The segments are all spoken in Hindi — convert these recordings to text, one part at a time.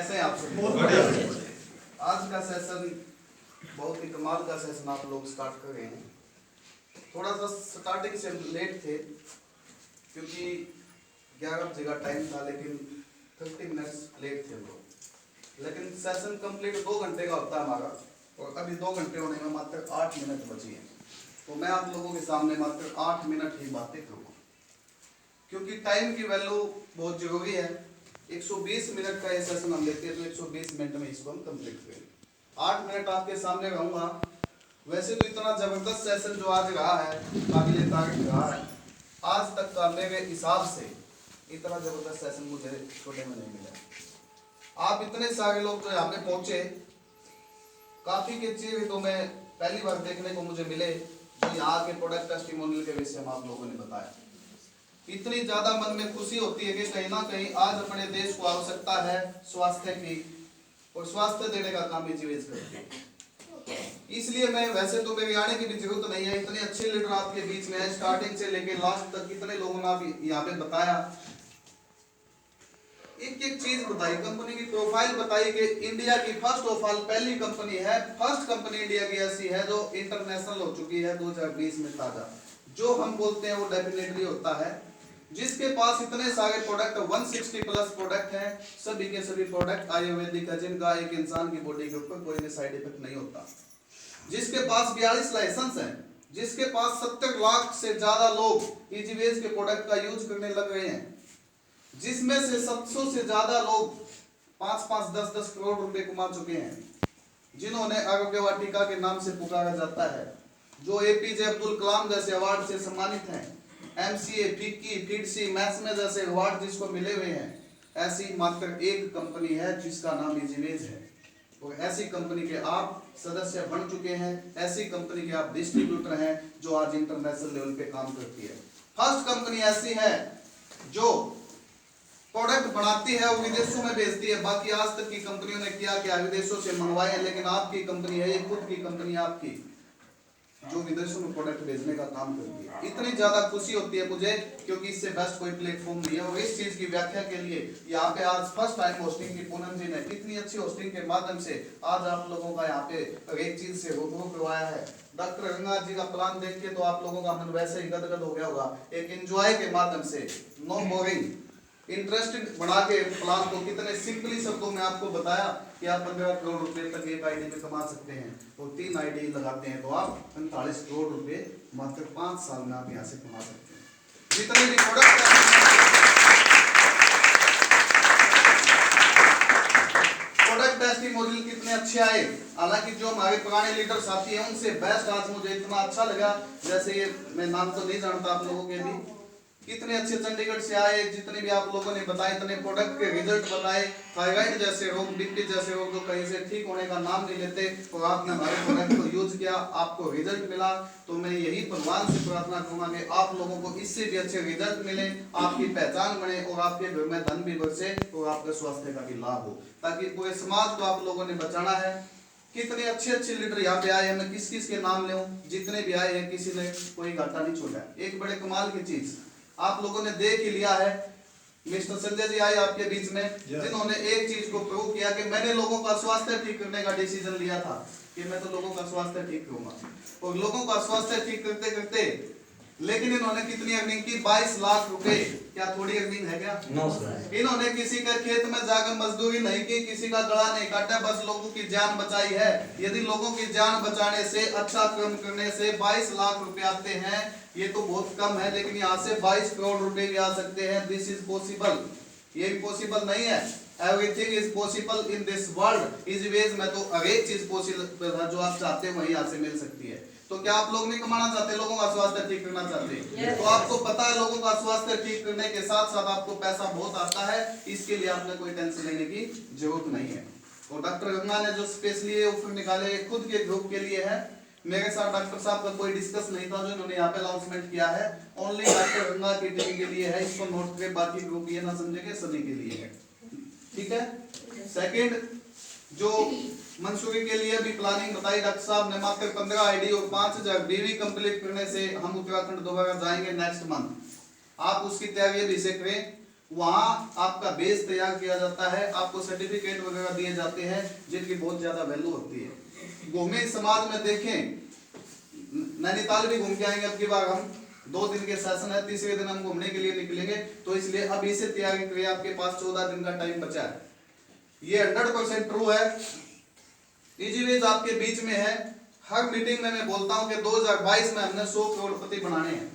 कैसे हैं आप सब? आज का सेशन बहुत ही कमाल का सेशन आप लोग स्टार्ट कर रहे हैं। थोड़ा सा स्टार्टिंग से लेट थे क्योंकि 11 बजे का टाइम था, लेकिन 30 मिनट्स लेट थे हम लोग। लेकिन सेशन कंप्लीट 2 घंटे का होता है हमारा, और अभी 2 घंटे होने में मात्र 8 मिनट बची हैं। तो मैं आप लोगों के सामने मात्र 8 मिनट ही बातें करूँगा, क्योंकि टाइम की वैल्यू बहुत जरूरी है। 120 मिनट का ये सेशन हम लेते हैं, तो 120 मिनट में इसको हम कंप्लीट करेंगे। 8 मिनट आपके सामने रहूंगा। वैसे तो इतना जबरदस्त सेशन जो आज रहा है, काबिले तारीफ रहा है, आज तक का मेरे हिसाब से इतना जबरदस्त सेशन मुझे छोटे में नहीं मिला। आप इतने सारे लोग जो यहाँ पे पहुंचे, काफी के चेहरे तो मैं पहली बार देखने को मुझे मिले, जो यहाँ के प्रोडक्ट टेस्टिमोनियल के विषय में आप लोगों ने बताया। इतनी ज्यादा मन में खुशी होती है कि कहीं ना कहीं आज अपने देश को आवश्यकता है स्वास्थ्य की, और स्वास्थ्य देने का काम इजीवेज करते हैं। इसलिए मैं, वैसे तो मेरे आने की भी जरूरत नहीं है, इतने अच्छे लीडर आपके बीच में है, स्टार्टिंग से लेके लास्ट तक कितने लोगों ने आप यहाँ पे बताया, एक एक चीज बताई, कंपनी की प्रोफाइल बताई कि इंडिया की फर्स्ट ऑफ ऑल पहली कंपनी है, फर्स्ट कंपनी इंडिया की ऐसी है जो इंटरनेशनल हो चुकी है 2020 में ताजा। जो हम बोलते हैं वो डेफिनेटली होता है, जिसके पास इतने सारे प्रोडक्ट 160 प्लस प्रोडक्ट हैं, सभी के सभी प्रोडक्ट आयुर्वेदिक है, जिनका एक इंसान की बॉडी के ऊपर कोई भी साइड इफेक्ट नहीं होता, जिसके पास 42 लाइसेंस हैं, जिसके पास 70 लाख से ज्यादा लोग इजीवेज के प्रोडक्ट का यूज करने लग रहे हैं, जिसमें से 700 से ज्यादा लोग 5-5, 10-10 करोड़ रुपए कमा चुके हैं, जिन्होंने आरोग्य वाटिका के नाम से पुकारा जाता है, जो एपीजे अब्दुल कलाम जैसे अवार्ड से सम्मानित हैं, एमसीए, फिक्की, फिटसी, मैथ्स में जैसे अवार्ड जिसको मिले हुए हैं, ऐसी मात्र एक कंपनी है जिसका नाम इजीवेज है। और ऐसी कंपनी के आप सदस्य बन चुके हैं, ऐसी कंपनी के आप डिस्ट्रीब्यूटर हैं जो आज इंटरनेशनल लेवल पे काम करती है। फर्स्ट कंपनी ऐसी है जो प्रोडक्ट बनाती है और विदेशों में बेचती है। बाकी आज तक की कंपनियों ने किया क्या, विदेशों से मंगवाए हैं, लेकिन आपकी कंपनी है, ये खुद की कंपनी आपकी, जो विदेशों में प्रोडक्ट भेजने का काम करती है। इतनी ज्यादा खुशी होती है मुझे, क्योंकि इससे बेस्ट कोई प्लेटफॉर्म नहीं है। और इस चीज की व्याख्या के लिए यहाँ पे आज फर्स्ट टाइम होस्टिंग की पूनम जी ने इतनी अच्छी होस्टिंग के माध्यम से आज आप लोगों का यहाँ पे एक चीज से रूबरू करवाया है। डॉक्टर रंगनाथ जी का प्लान देख के तो आप लोगों का मन वैसे ही गदगद हो गया होगा। एक एंजॉय के माध्यम से, नो बोरिंग, इंटरेस्टिंग बना के प्लान को कितने सिंपली शब्दों में आपको बताया कि आप 15 करोड़ रुपए तक एक आईडी में कमा सकते हैं, और 3 आईडी लगाते हैं तो आप 45 करोड़ रुपए मात्र 5 साल में आप यहाँ से कमा सकते हैं। जितने भी प्रोडक्ट टेस्टिमोनियल कितने अच्छे आए। हालांकि जो हमारे पुराने लीडर साथी हैं उनसे बेस्ट आज मुझे इतना अच्छा लगा, जैसे ये मैं नाम तो नहीं जानता आप लोगों के भी, कितने अच्छे चंडीगढ़ से आए, जितने भी आप लोगों ने बताए, इतने प्रोडक्ट के रिजल्ट बताए। थायराइड जैसे रोग, बीपी जैसे रोग जो कहीं से ठीक होने का नाम नहीं लेते, और आपने हमारे प्रोडक्ट को यूज किया, आपको रिजल्ट मिला। तो मैं यही भगवान से प्रार्थना करूंगा कि आप लोगों को इससे भी अच्छे रिजल्ट मिले, आपकी पहचान बने, और आपके घर में धन भी बरसे, और आपके स्वास्थ्य का भी लाभ हो, ताकि पूरे समाज को आप लोगों ने बचाना है। कितने अच्छे अच्छे लीडर यहाँ पे आए हैं, मैं किस किस के नाम लूं, जितने भी आए हैं किसी ने कोई घाटा नहीं छोड़ा। एक बड़े कमाल की चीज आप लोगों ने देख ही लिया है, मिस्टर संजय जी आए आपके बीच में, जिन्होंने एक चीज को प्रूव किया कि मैंने लोगों का स्वास्थ्य ठीक करने का डिसीजन लिया था कि मैं तो लोगों का स्वास्थ्य ठीक करूंगा, और लोगों का स्वास्थ्य ठीक करते करते, लेकिन इन्होंने कितनी अर्निंग की, 22 लाख रुपए। क्या थोड़ी अर्निंग है क्या? इन्होंने किसी के खेत में जाकर मजदूरी नहीं की, किसी का गला नहीं काटा, बस लोगों की जान बचाई है। यदि लोगों की जान बचाने से, अच्छा कर्म करने से 22 लाख रुपए आते हैं, ये तो बहुत कम है, लेकिन यहाँ से 22 करोड़ रुपए भी आ सकते हैं। This is possible. ये इम्पॉसिबल नहीं है, everything is possible in this world. इजीवेज में तो हर एक चीज पॉसिबल है, जो आप चाहते हैं वही यहाँ से मिल सकती है। तो क्या आप लोग नहीं कमाना चाहते, लोगों का स्वास्थ्य ठीक करना चाहते हैं? तो आपको पता है लोगों का स्वास्थ्य ठीक करने के साथ साथ आपको पैसा बहुत आता है, इसके लिए आपने कोई टेंशन लेने की जरूरत नहीं है। और डॉक्टर गंगा ने जो स्पेशली ऑफर निकाले खुद के ग्रुप के लिए है, मेरे साथ डॉक्टर साहब का कोई डिस्कस नहीं था, जो इन्होंने यहाँ पे अनाउंसमेंट किया है, ओनली डॉक्टर गंगा की टीम के लिए है। इसको नोट करें, बाकी ग्रुप ये ना समझे कि सभी के लिए है, ठीक है। सेकंड, जो मंसूरी के लिए भी प्लानिंग बताई डॉक्टर साहब ने, मात्र 15 आईडी और 5000 बीवी कंप्लीट करने से हम उत्तराखंड दोबारा जाएंगे नेक्स्ट मंथ। आप उसकी तैयारी भी से करें। वहाँ आपका बेस तैयार किया जाता है, आपको सर्टिफिकेट वगैरह दिए जाते हैं जिनकी बहुत ज्यादा वैल्यू होती है। भूमि समाज में देखें, नैनीताल भी घूम के आएंगे अब की बार हम, 2 दिन के सेशन है, तीसरे दिन हम घूमने के लिए निकलेंगे, तो इसलिए अब इसे तैयारी करिए, आपके पास 14 दिन का टाइम बचा है। ये 100% ट्रू है। इजीवेज आपके बीच में है। हर मीटिंग में मैं बोलता हूं कि 2022 में हमने 100 करोड़पति बनाने हैं,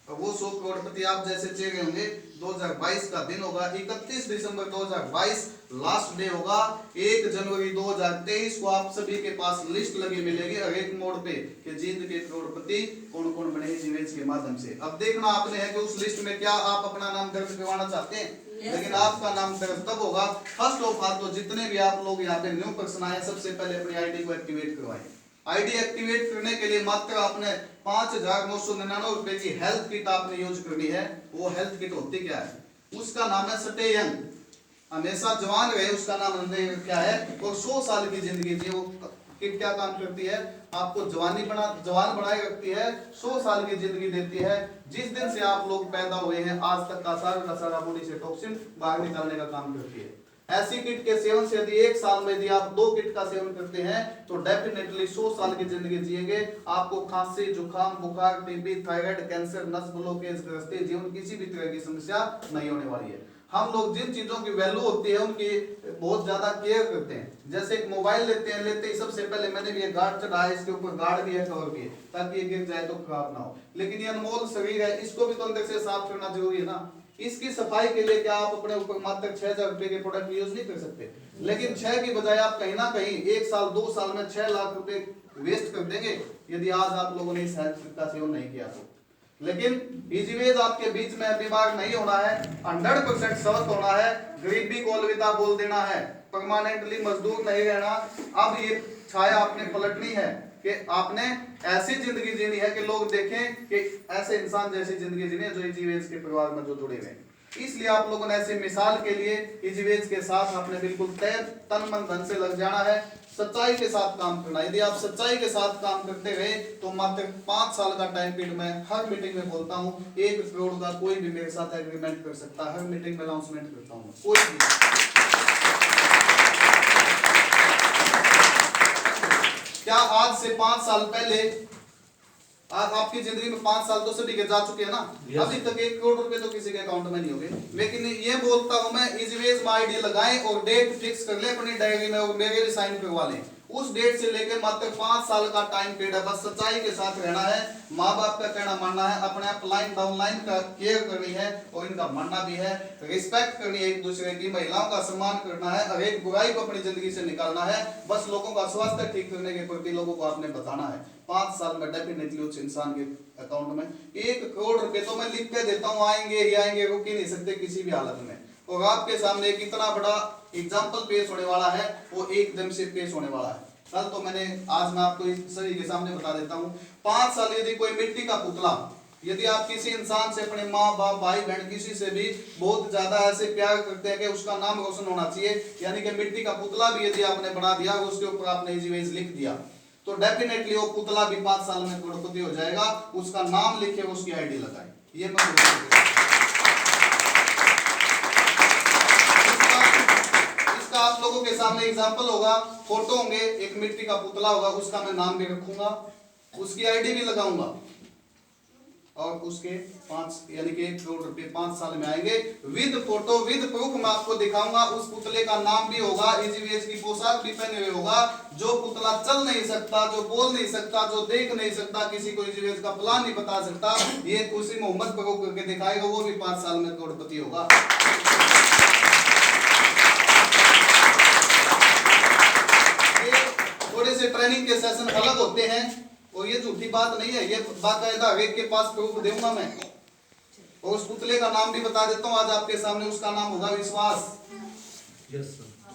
और वो 100 करोड़पति आप जैसे चेहरे होंगे। 2022 का दिन होगा 31 दिसंबर 2022, लास्ट डे होगा 1 जनवरी 2023 को आप सभी के पास लिस्ट लगी मिलेगी हर एक मोड़ पे कि जींद के करोड़पति कौन कौन बने इजीवेज के माध्यम से। अब देखना आपने है कि उस लिस्ट में क्या आप अपना नाम दर्ज करवाना चाहते हैं। लेकिन आपका नाम दर्ज तब होगा, फर्स्ट ऑफ ऑल तो जितने भी आप लोग यहाँ पे न्यू पर्सन आए, सबसे पहले अपनी आईडी को एक्टिवेट करवाएं। आईडी एक्टिवेट करने के लिए मात्र आपने 5,999 रुपए की हेल्थ किट आपने यूज करनी है। वो हेल्थ किट होती क्या है? उसका नाम है स्टे यंग, हमेशा जवान रहे, उसका नाम क्या है, और 100 साल की जिंदगी जी। वो किट क्या काम करती है? आपको जवान बनाए रखती है, 100 साल की जिंदगी देती है। जिस दिन से आप लोग पैदा हुए हैं आज तक का सारा बॉडी से टॉक्सिन बाहर निकालने का काम करती है। ऐसी किट के सेवन से यदि 1 साल में यदि आप 2 किट का सेवन करते हैं तो डेफिनेटली 100 साल की जिंदगी जिएंगे। आपको खांसी, जुकाम, बुखार, टीबी, थायराइड, कैंसर, नस ब्लॉकेज, ग्रस्ती, जीवन किसी भी तरह की समस्या नहीं होने वाली है। हम लोग जिन चीजों की वैल्यू होती है उनकी बहुत ज्यादा केयर करते हैं। जैसे एक मोबाइल लेते हैं, लेते ही सबसे पहले मैंने भी ये गार्ड चढ़ाया, इसके ऊपर गार्ड भी है, कवर भी है, ताकि ये गिर जाए तो खराब ना हो। लेकिन ये अनमोल शरीर है, इसको भी तो अंदर से साफ करना जरूरी है ना। इसकी सफाई के लिए क्या आप अपने ऊपर मात्र 6,000 रुपए के प्रोडक्ट यूज नहीं कर सकते? लेकिन 6 की बजाय आप कहीं ना कहीं 1 साल 2 साल में 6 लाख रुपए वेस्ट कर देंगे यदि आज आप लोगों ने इस हेल्थ का सेवन नहीं किया तो। लेकिन इजीवेज आपके बीच में बीमार नहीं होना है, 100% स्वस्थ होना है, गरीबी को अलविदा बोल देना है, परमानेंटली मजदूर नहीं रहना। अब ये छाया आपने पलटनी है कि आपने ऐसी जिंदगी जीनी है कि लोग देखें कि ऐसे इंसान जैसी जिंदगी जीनी है जो इजीवेज के परिवार में जो जुड़े हुए हैं। इसलिए आप लोगों ने ऐसे मिसाल के लिए इजीवेज के साथ आपने बिल्कुल तन मन धन से लग जाना है, सच्चाई के साथ काम करना। यदि आप सच्चाई के साथ काम करते रहे तो मात्र 5 साल का टाइम पीरियड में हर मीटिंग में बोलता हूँ 1 करोड़ का कोई भी मेरे साथ एग्रीमेंट कर सकता है। हर मीटिंग में अनाउंसमेंट करता हूँ, कोई भी। क्या आज से 5 साल पहले आपकी जिंदगी में 5 साल तो सभी के जा चुके हैं ना? अभी तक 1 करोड़ रुपए तो किसी के अकाउंट में नहीं होंगे। लेकिन ये बोलता हूं मैं, इजीवेज में आईडी लगाएं और डेट फिक्स कर ले अपनी डायरी में और मेरे भी साइन करवा लें। उस डेट से लेकर मात्र 5 साल का टाइम पीरियड है। बस सच्चाई के साथ रहना है, माँ बाप का कहना मानना है, अपने आप लाइन डाउन लाइन का केयर करनी है और इनका मानना भी है, रिस्पेक्ट करनी है एक दूसरे की, महिलाओं का सम्मान करना है, हर एक बुराई को अपनी जिंदगी से निकालना है। बस लोगों का स्वास्थ्य ठीक करने के प्रति लोगों को आपने बताना है। 5 साल में डेफिनेटली उस इंसान के अकाउंट में 1 करोड़ रुपए तो मैं लिख के देता हूँ, आएंगे ही आएंगे, रुक ही नहीं सकते किसी भी हालत में। और आपके सामने एक इतना बड़ा एग्जाम्पल पेश होने वाला है, वो एकदम से पेश होने वाला है। कल तो मैंने, आज मैं आपको सभी के सामने बता देता हूँ। 5 साल यदि कोई मिट्टी का पुतला, यदि आप किसी इंसान से, अपने माँ बाप भाई बहन किसी से भी बहुत ज्यादा ऐसे प्यार करते हैं कि उसका नाम रोशन होना चाहिए, यानी कि मिट्टी का पुतला भी यदि आपने बना दिया, उसके ऊपर आपने इजीवेज लिख दिया, तो डेफिनेटली वो पुतला भी 5 साल में करोड़पति हो जाएगा। उसका नाम लिखे, उसकी आईडी लगाए। ये मैं आप लोगों के सामने एग्जांपल होगा, फोटो होंगे, एक मिट्टी का पुतला होगा, उसका मैं नाम भी रखूंगा, उसकी आईडी भी लगाऊंगा और उसके 5 यानी कि 1 करोड़ रुपए 5 साल में आएंगे। विद फोटो विद प्रूफ मैं आपको दिखाऊंगा। उस पुतले का नाम भी होगा, इजीवेज की पोशाक भी पहने हुए होगा। जो पुतला चल नहीं सकता, जो बोल नहीं सकता, जो देख नहीं सकता, किसी को इजीवेज का प्लान नहीं बता सकता, ये खुशी मोहम्मद प्रयोग करके दिखाएगा, वो भी 5 साल में करोड़पति होगा। थोड़े से ट्रेनिंग के सेशन अलग होते हैं और ये झूठी बात नहीं है, ये बाकायदा हर एक के पास प्रूफ दूंगा मैं। और उस पुतले का नाम भी बता देता हूँ आज आपके सामने। उसका नाम होगा विश्वास।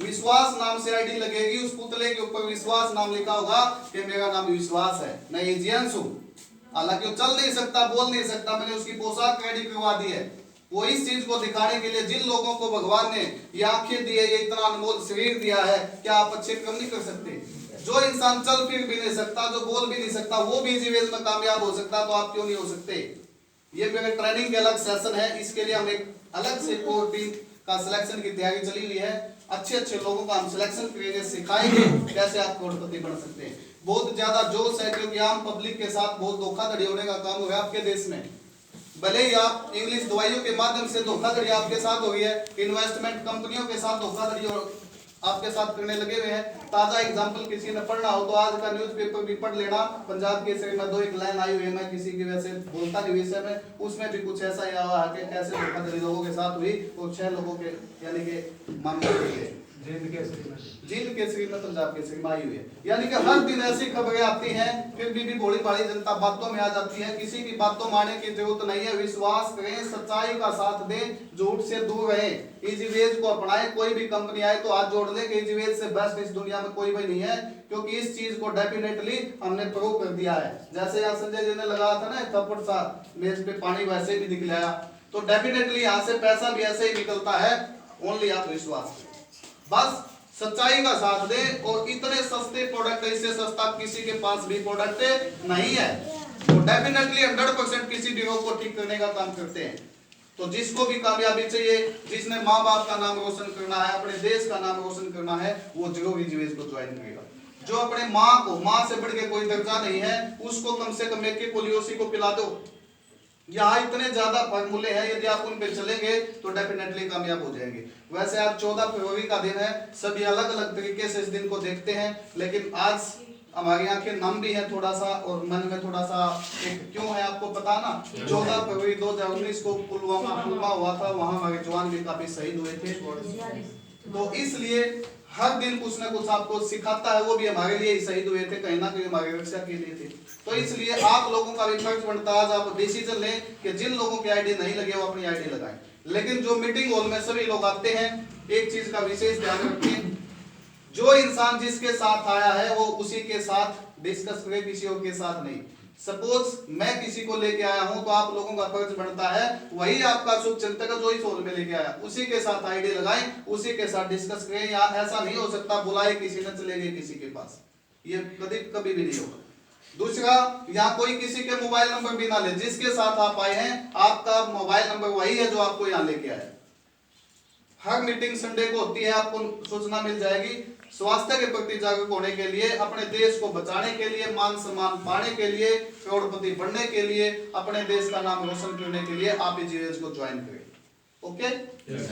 विश्वास नाम से आईडी लगेगी, उस पुतले के ऊपर विश्वास नाम लिखा होगा कि मेरा नाम विश्वास है, मैं एजियंस हूँ। हालांकि वो चल नहीं सकता, बोल नहीं सकता, मैंने उसकी पोशाक रेडी करवा दी है। वो इस चीज को दिखाने के लिए, जिन लोगों को भगवान ने ये आंखें दी है, ये इतना अनमोल शरीर दिया है, क्या आप अच्छे काम नहीं कर सकते? जो इंसान चल फिर भी नहीं सकता, जो बोल भी नहीं सकता, वो भी इजीवेज में कामयाब हो सकता, तो आप क्यों नहीं हो सकते? ये मेरे ट्रेनिंग के अलग सेशन है, इसके लिए हम एक अलग से कोर टीम का सिलेक्शन की तैयारी चली हुई है। अच्छे अच्छे लोगों का हम सिलेक्शन करेंगे, सिखाएंगे कैसे आप करोड़पति बन सकते हैं। बहुत ज्यादा जोश है क्योंकि आम पब्लिक के साथ बहुत धोखाधड़ी होने का काम हुआ है आपके देश में। भले ही आप इंग्लिश दवाइयों के माध्यम से धोखाधड़ी आपके साथ हो गई है, इन्वेस्टमेंट कंपनियों के साथ धोखाधड़ी आपके साथ करने लगे हुए हैं। ताजा एग्जांपल किसी ने पढ़ना हो तो आज का न्यूज़पेपर भी पढ़ लेना। पंजाब केसरी में 2 एक लाइन आई हुई है, मैं किसी की वैसे बोलता नहीं विषय में, उसमें भी कुछ ऐसा ही आया कि कैसे धोखाधड़ी लोगों के साथ हुई और 6 लोगों के यानी कि मामले हुए जींद केसरी में पंजाब केसरी में आई हुई है। यानी कि हर दिन ऐसी खबरें आती हैं, फिर भी भोली भाली जनता बातों में आ जाती है। किसी की बातों मानने की जरूरत नहीं है। विश्वास करें, सच्चाई का साथ दें, झूठ से दूर रहें, इजीवेज को अपनाएं। कोई भी कंपनी आए तो हाथ जोड़ ले कि इजीवेज से बेस्ट इस दुनिया में कोई भी नहीं है, क्योंकि इस चीज को डेफिनेटली हमने प्रूव कर दिया है। जैसे यहाँ संजय जी ने लगाया था ना थप्पड़ सा मेज पे, पानी वैसे भी निकलाया, तो डेफिनेटली यहाँ से पैसा भी ऐसे ही निकलता है। ओनली आप विश्वास करें, बस सच्चाई का साथ दे। और इतने सस्ते प्रोडक्ट, इससे सस्ता किसी के पास भी प्रोडक्ट नहीं है। तो डेफिनेटली 100% किसी भी रोग को ठीक करने का काम करते हैं। तो जिसको भी कामयाबी चाहिए, जिसने माँ बाप का नाम रोशन करना है, अपने देश का नाम रोशन करना है, वो जरूर इजीवेज को ज्वाइन करेगा। जो अपने माँ को, माँ से बढ़ के कोई दर्जा नहीं है, उसको कम से कम एक पोलियोसी को पिला दो। यहाँ इतने ज्यादा फॉर्मूले हैं, यदि आप उन पे चलेंगे तो डेफिनेटली कामयाब हो जाएंगे। वैसे आज 14 फरवरी का दिन है, सभी अलग अलग तरीके से इस दिन को देखते हैं, लेकिन आज हमारी आंखें नम भी है थोड़ा सा और मन में थोड़ा सा एक क्यों है आपको पता ना। 14 फरवरी 2019 को पुलवामा हुआ था, वहां हमारे जवान भी काफी शहीद हुए थे। तो इसलिए हर दिन कुछ ना कुछ आपको सिखाता है, वो भी हमारे लिए ही शहीद हुए थे, कहीं ना कहीं हमारी रक्षा के लिए थे। तो इसलिए आप लोगों का भी फर्ज बनता है, आज आप डिसीजन लें कि जिन लोगों की आईडी नहीं लगे वो अपनी आईडी लगाएं। लेकिन जो मीटिंग हॉल में सभी लोग आते हैं, एक चीज का विशेष ध्यान रखें, जो इंसान जिसके साथ आया है वो उसी के साथ डिस्कस करे, किसी और के साथ नहीं। सपोज मैं किसी को लेके आया हूं तो आप लोगों का फर्ज बनता है वही आपका शुभ चिंतक जो इस हॉल में लेके आया, उसी के साथ आईडी लगाएं, उसी के साथ डिस्कस करें। या ऐसा नहीं हो सकता बुलाए किसी ने चले गए किसी के पास, ये कभी भी नहीं होगा। दूसरा, यहाँ कोई किसी के मोबाइल नंबर भी ना ले, जिसके साथ आप आए हैं आपका मोबाइल नंबर वही है जो आपको यहाँ लेके आया। हर मीटिंग संडे को होती है, आपको सूचना मिल जाएगी। स्वास्थ्य के प्रति जागरूक होने के लिए, अपने देश को बचाने के लिए, मान सम्मान पाने के लिए, करोड़पति बनने के लिए, अपने देश का नाम रोशन करने के लिए आप इजीवेज को ज्वाइन करें। ओके?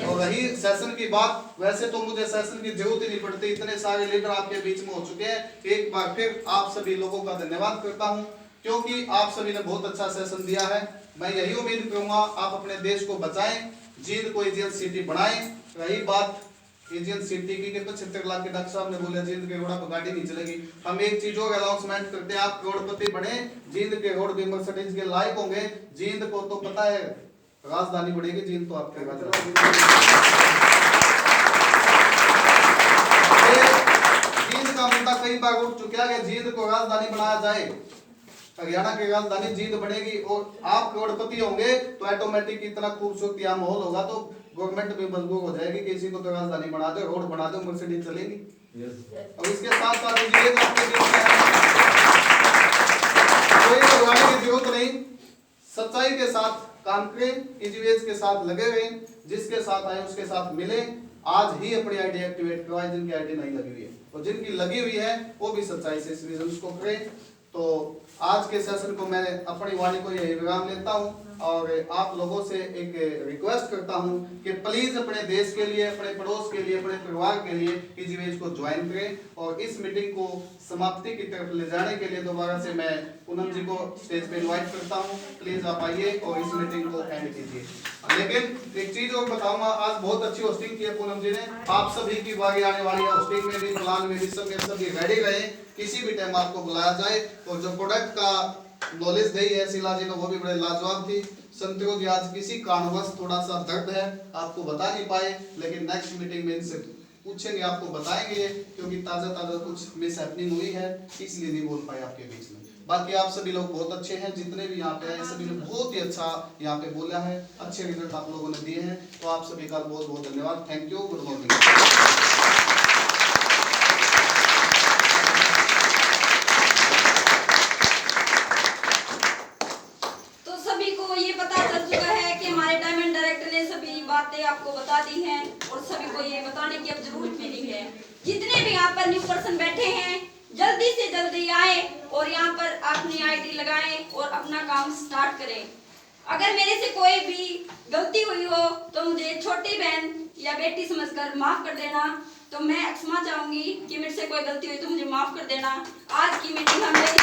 और रही सेशन की बात, वैसे तो मुझे सेशन की जरूरत ही नहीं पड़ती, इतने सारे लीडर आपके बीच में हो चुके हैं। एक बार फिर आप सभी लोगों का धन्यवाद करता हूं, क्योंकि आप सभी ने बहुत अच्छा सेशन दिया है। मैं यही उम्मीद करूंगा आप अपने देश को बचाएं, जींद को एजियन सिटी बनाएं। रही बात एजियन सिटी की 75 लाख के डॉक्टर साहब ने बोला जींद के रोड पर गाड़ी नहीं चलेगी, हम एक चीज और अनाउंसमेंट करते हैं, आप करोड़पति बने, जींद के रोड भी मर्सिडीज के लायक होंगे। जींद को तो पता है राजधानी बढ़ेगी, जींद तो आपके जींद का मुद्दा कई बार उठ चुका है, जींद को राजधानी बनाया जाए, हरियाणा की राजधानी जींद बनेगी और आप करोड़पति होंगे तो ऑटोमेटिक इतना खूबसूरत यहाँ माहौल होगा, तो गवर्नमेंट भी मजबूर हो जाएगी कि इसी को तो राजधानी बना दो, रोड बना दो, मर्सिडीज चलेगी। और इसके साथ साथ ये आपके बीच में कोई घबराने की जरूरत नहीं, सच्चाई के साथ काम करें, इजीवेज के साथ लगे हुए, जिसके साथ आए उसके साथ मिले। आज ही अपनी आईडी एक्टिवेट करवाएं जिनकी आईडी नहीं लगी हुई है, और जिनकी लगी हुई है वो भी सच्चाई से इस रीजन को करें। तो आज के सेशन को मैं अपनी वाणी को यही विराम लेता हूं और आप लोगों से एक रिक्वेस्ट करता हूं कि प्लीज अपने देश के लिए, अपने पड़ोस के लिए, अपने परिवार के लिए इजीवेज को ज्वाइन करें। और इस मीटिंग को समाप्ति की तरफ ले जाने के लिए दोबारा से मैं पूनम जी को स्टेज पे इनवाइट करता हूं, प्लीज आप आइए और इस मीटिंग को एंड कीजिए। लेकिन एक चीज और बताऊंगा, आज बहुत अच्छी होस्टिंग की है पूनम जी ने, आप सभी की बारी आने वाली है, होस्टिंग में भी, प्लान में भी, सब में सभी रेडी रहे, किसी भी टाइम आपको बुलाया जाए। और जो प्रोडक्ट का नॉलेज दी है शीला जी ने वो भी बड़े लाजवाब थी। संतोष जी आज किसी कारणवश थोड़ा सा दर्द है, आपको बता नहीं पाए, लेकिन नेक्स्ट मीटिंग में इनसे पूछेंगे, आपको बताएंगे, क्योंकि ताजा कुछ मिस हैपनिंग हुई है इसलिए नहीं बोल पाए आपके बीच में। बाकी आप सभी लोग बहुत अच्छे हैं, जितने भी यहाँ पे आए सभी ने बहुत ही अच्छा यहाँ पे बोला है, अच्छे रिजल्ट आप लोगों ने दिए हैं, तो आप सभी का बहुत बहुत धन्यवाद। Thank you, good morning. तो सभी को ये पता चल चुका है कि हमारे डायमंड डायरेक्टर ने सभी बात यहाँ पर न्यू पर्सन बैठे हैं, जल्दी से जल्दी आए और यहाँ पर अपनी आईडी लगाएं और अपना काम स्टार्ट करें। अगर मेरे से कोई भी गलती हुई हो तो मुझे छोटी बहन या बेटी समझकर माफ कर देना। तो मैं क्षमा चाहूंगी कि मेरे से कोई गलती हुई तो मुझे माफ कर देना। आज की मीटिंग हम